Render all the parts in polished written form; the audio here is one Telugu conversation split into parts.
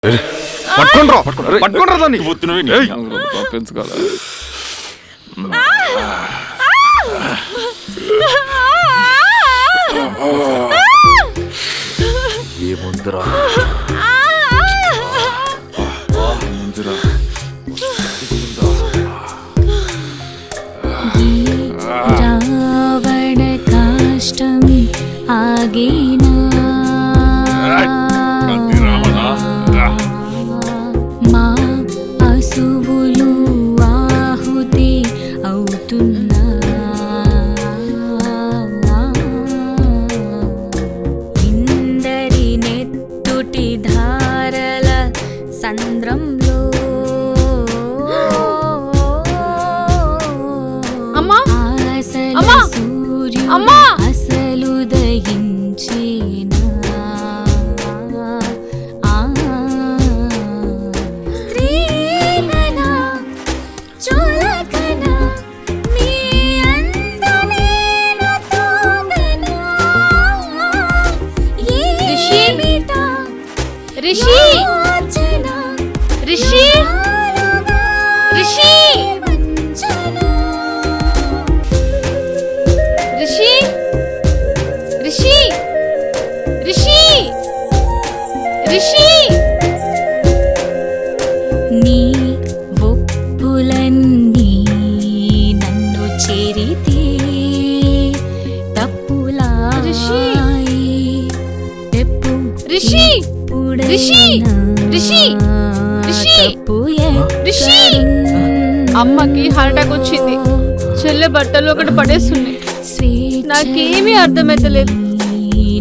పట్టుకుంటారా దాన్ని పెంచుకోవాలి. ఏముందిరా రావణ కాష్టం ఆగినా మా అసువులు ఆహుతి అవుతున్నా ఇందరి నెత్తుటి ధారల సంద్రంలో సూర్యుడు అసలు దయించేనా స్త్రీలనా చులకనా మీ అందమేను తోగనా ఏమిటా రిషి యోచన రిషి రిషి వంచనా రిషి రిషి రిషి రిషి నీ ఒప్పులన్నీ నన్ను చేరితే తప్పులాయి ఎప్పు రిషి రిషి రిషి రిషి రిషి అమ్మకి హార్ట్ అటాక్ వచ్చింది. చెల్లె బట్టలు ఒకటి పడేస్తుంది. నాకేమీ అర్థమైతలేదు.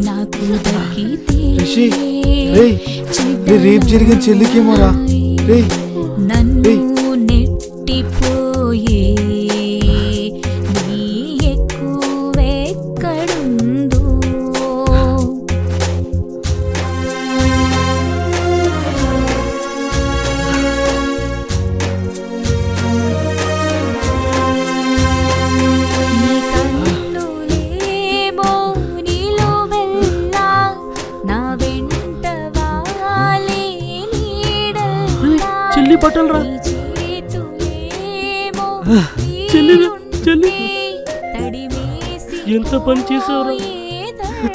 నాకు దక్కితే రిషి, రేయ్, రేపు జరిగిన చెల్లికేమోరా రేయ్. నన్ను నెట్టిపోయే నీ ఎక్కువెక్కడుందో నీ కన్నులేమో నిలువెల్లా నా వెంట వాలే నీడల్లా చెల్లి బట్టలు రా. నీ చేతులేమో చెల్లి, చెల్లి. తడిమేసి ఎంత పని చేసావురా.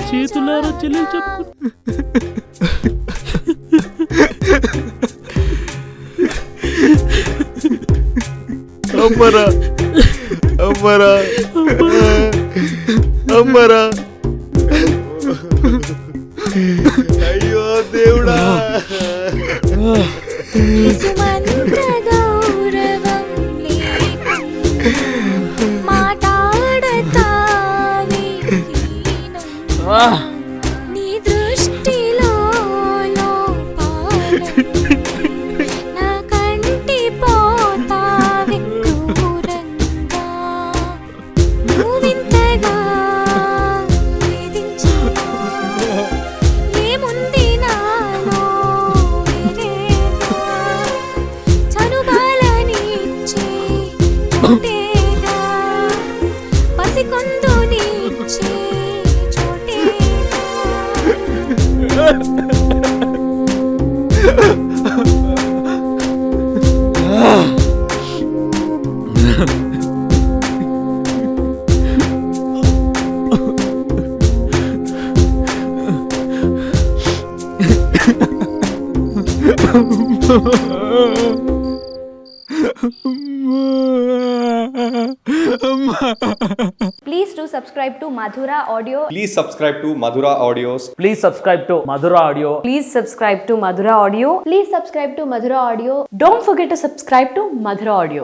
చేతులారా చెల్లి చెప్పు. అమ్మరా అమ్మరా అమ్మరా అయ్యో దేవుడా. సుమంత్ర గౌరవం లేకుండా మాట్లాడతావే హీనం. నీ దృష్టిలో లోపాలని నా కంటి పోతావే క్రూరంగా. నువ్వింతగా వేధించవా? ఏముంది నాలో వేరేగా? చనుబాలనిచ్చే చోటేగా, పసికొందునిచ్చే చోటేగా. Please do subscribe to Madhura Audio. Please subscribe to Madhura Audios. Please subscribe to Madhura Audio. Please subscribe to Madhura Audio. Please subscribe to Madhura Audio. Don't forget to subscribe to Madhura Audio.